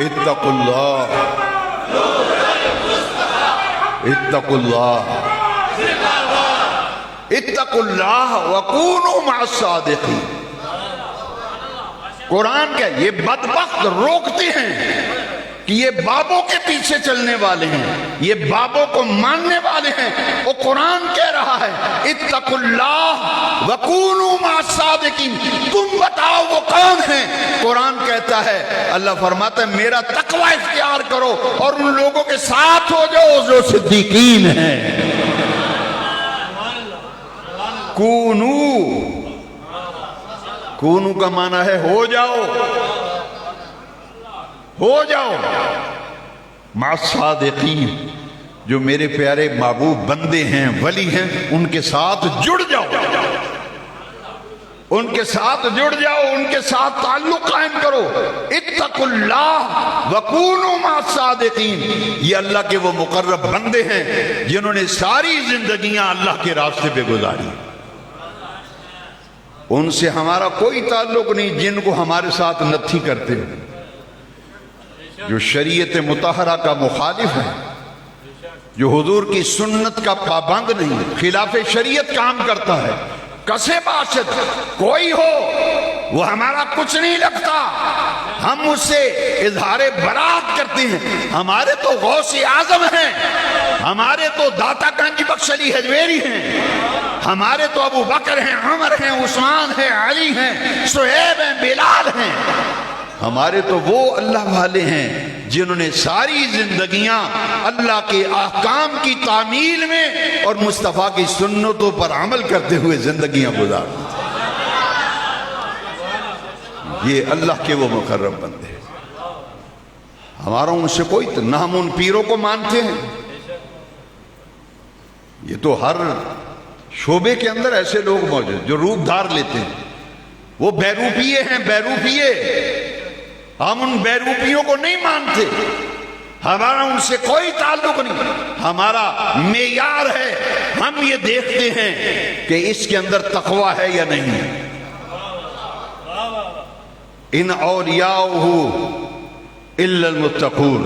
اتقوا اللہ، اتقوا اللہ، اتقوا اللہ وکونوا مع الصادقین۔ قرآن کیا یہ بدبخت روکتے ہیں کہ یہ بابوں کے پیچھے چلنے والے ہیں، یہ بابوں کو ماننے والے ہیں۔ وہ قرآن کہہ رہا ہے اتقوا اللہ وکونوا مع الصادقین، تم بتاؤ وہ کون ہیں؟ قرآن کہتا ہے، اللہ فرماتا ہے میرا تقوی اختیار کرو اور ان لوگوں کے ساتھ ہو جاؤ جو صدیقین ہیں۔ کونو کا معنی ہے ہو جاؤ، ہو جاؤ مع الصادقین، جو میرے پیارے محبوب بندے ہیں، ولی ہیں، ان کے ساتھ جڑ جاؤ، ان کے ساتھ جڑ جاؤ، ان کے ساتھ تعلق قائم کرو۔ اتقوا اللہ وکونوا مع الصادقین، یہ اللہ کے وہ مقرب بندے ہیں جنہوں نے ساری زندگیاں اللہ کے راستے پہ گزاری۔ ان سے ہمارا کوئی تعلق نہیں جن کو ہمارے ساتھ نتھی کرتے ہو، جو شریعت مطہرہ کا مخالف ہے، جو حضور کی سنت کا پابند نہیں، خلاف شریعت کام کرتا ہے، کسے باشد کوئی ہو وہ ہمارا کچھ نہیں لگتا، ہم اس سے اظہار برات کرتے ہیں۔ ہمارے تو غوث اعظم ہیں، ہمارے تو داتا گنج بخش علی حجویری ہیں، ہمارے تو ابو بکر ہیں، عمر ہیں، عثمان ہیں، علی ہیں، سہیب ہیں، بلال ہیں، ہمارے تو وہ اللہ والے ہیں جنہوں نے ساری زندگیاں اللہ کے احکام کی تعمیل میں اور مصطفیٰ کی سنتوں پر عمل کرتے ہوئے زندگیاں گزار دی۔ یہ اللہ کے وہ مقرب بندے ہیں، ہمارا ان سے کوئی نہ ہم ان پیروں کو مانتے ہیں۔ یہ تو ہر شعبے کے اندر ایسے لوگ موجود جو روپ دھار لیتے ہیں، وہ بیروپیے ہیں، بیروپیے۔ ہم ان بیروپیوں کو نہیں مانتے، ہمارا ان سے کوئی تعلق نہیں، ہمارا معیار ہے، ہم یہ دیکھتے ہیں کہ اس کے اندر تقوی ہے یا نہیں۔ ان اولیاءہ الا المتقون،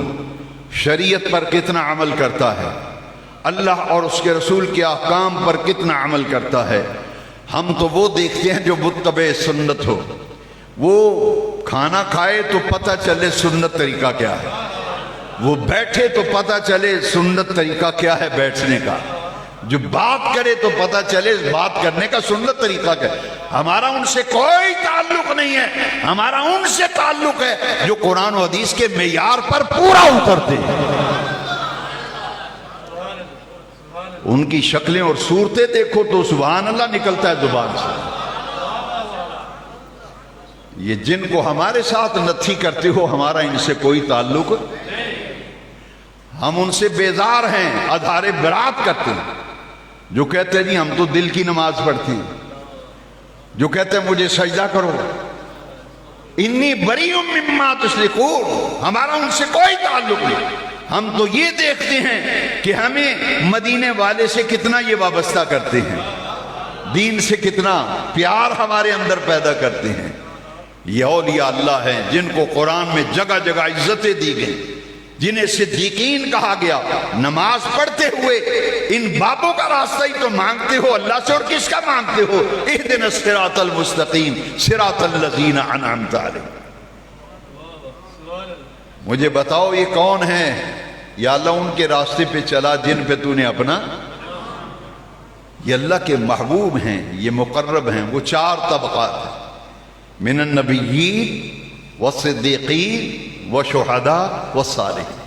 شریعت پر کتنا عمل کرتا ہے، اللہ اور اس کے رسول کے احکام پر کتنا عمل کرتا ہے۔ ہم تو وہ دیکھتے ہیں جو متبع سنت ہو، وہ کھانا کھائے تو پتہ چلے سنت طریقہ کیا ہے، وہ بیٹھے تو پتہ چلے سنت طریقہ کیا ہے بیٹھنے کا، جو بات کرے تو پتہ چلے بات کرنے کا سنت طریقہ کیا ہے۔ ہمارا ان سے کوئی تعلق نہیں ہے، ہمارا ان سے تعلق ہے جو قرآن و حدیث کے معیار پر پورا اترتے ہیں۔ ان کی شکلیں اور صورتیں دیکھو تو سبحان اللہ نکلتا ہے زبان سے۔ یہ جن کو ہمارے ساتھ نتھی کرتے ہو، ہمارا ان سے کوئی تعلق، ہم ان سے بیزار ہیں، اظہار برات کرتے ہیں۔ جو کہتے ہیں جی ہم تو دل کی نماز پڑھتے ہیں، جو کہتے ہیں مجھے سجدہ کرو، انی بریء مما تشرکون، ہمارا ان سے کوئی تعلق نہیں۔ ہم تو یہ دیکھتے ہیں کہ ہمیں مدینے والے سے کتنا یہ وابستہ کرتے ہیں، دین سے کتنا پیار ہمارے اندر پیدا کرتے ہیں۔ یہ اولیاء اللہ ہیں جن کو قرآن میں جگہ جگہ عزتیں دی گئیں، جنہیں صدیقین کہا گیا۔ نماز پڑھتے ہوئے ان بابوں کا راستہ ہی تو مانگتے ہو اللہ سے، اور کس کا مانگتے ہو؟ اہدنا الصراط المستقیم صراط الذین انعمت علیہم۔ مجھے بتاؤ یہ کون ہے؟ یا اللہ ان کے راستے پہ چلا جن پہ تو نے اپنا، یہ اللہ کے محبوب ہیں، یہ مقرب ہیں۔ وہ 4 طبقات ہیں، من النبیین والصدیقین والشہداء والصالحین۔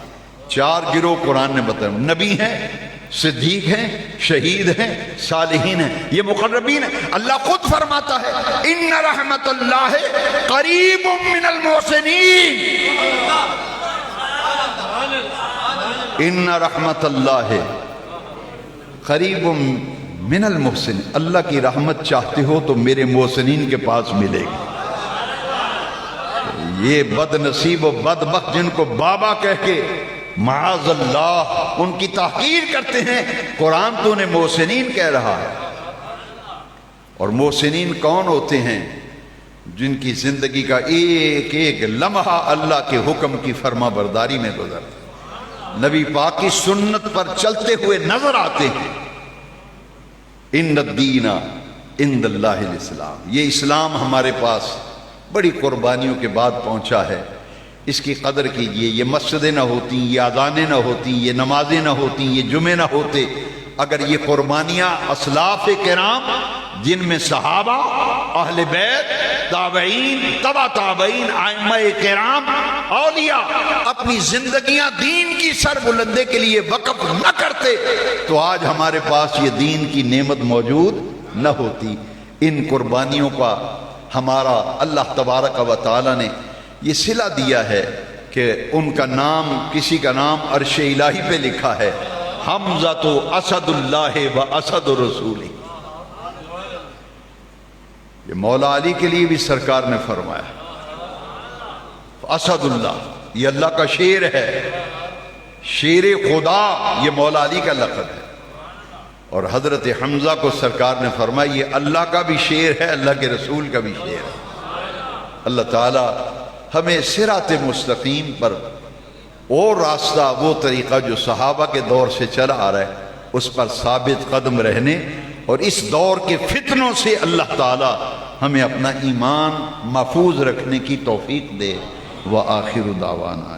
4 گروہ قرآن نے بتایا، نبی ہیں، صدیق ہیں، شہید ہیں، صالحین ہیں، یہ مقربین ہیں۔ اللہ خود فرماتا ہے ان رحمت اللہ قریب من المحسنین، ان رحمت اللہ قریب من المحسنین، اللہ کی رحمت چاہتے ہو تو میرے محسنین کے پاس ملے گی۔ یہ بد نصیب و بدبخت جن کو بابا کہہ کے معاذ اللہ ان کی تحقیر کرتے ہیں، قرآن تو انہیں محسنین کہہ رہا ہے۔ اور محسنین کون ہوتے ہیں؟ جن کی زندگی کا ایک ایک لمحہ اللہ کے حکم کی فرما برداری میں گزرتا ہے، نبی پاک کی سنت پر چلتے ہوئے نظر آتے ہیں۔ ان الدین عند اللہ الاسلام، یہ اسلام ہمارے پاس بڑی قربانیوں کے بعد پہنچا ہے، اس کی قدر کیجئے۔ یہ مسجدیں نہ ہوتی، یہ اذانیں نہ ہوتی، یہ نمازیں نہ ہوتی، یہ جمعے نہ ہوتے اگر یہ قربانیاں اسلاف کرام جن میں صحابہ، اہل بیت، تابعین، تبع تابعین، ائمہ کرام، اولیاء اپنی زندگیاں دین کی سر بلندے کے لیے وقف نہ کرتے تو آج ہمارے پاس یہ دین کی نعمت موجود نہ ہوتی۔ ان قربانیوں کا ہمارا اللہ تبارک و تعالی نے یہ صلہ دیا ہے کہ ان کا نام، کسی کا نام عرش الہی پہ لکھا ہے، حمزہ تو اسد اللہ و اسد رسول۔ یہ مولا علی کے لیے بھی سرکار نے فرمایا اسد اللہ، یہ اللہ کا شیر ہے، شیر خدا، یہ مولا علی کا لقب ہے۔ اور حضرت حمزہ کو سرکار نے فرمایا یہ اللہ کا بھی شیر ہے، اللہ کے رسول کا بھی شیر ہے۔ اللہ تعالی ہمیں صراط مستقیم پر وہ راستہ، وہ طریقہ جو صحابہ کے دور سے چلا آ رہا ہے اس پر ثابت قدم رہنے، اور اس دور کے فتنوں سے اللہ تعالی ہمیں اپنا ایمان محفوظ رکھنے کی توفیق دے۔ وآخر دعوانا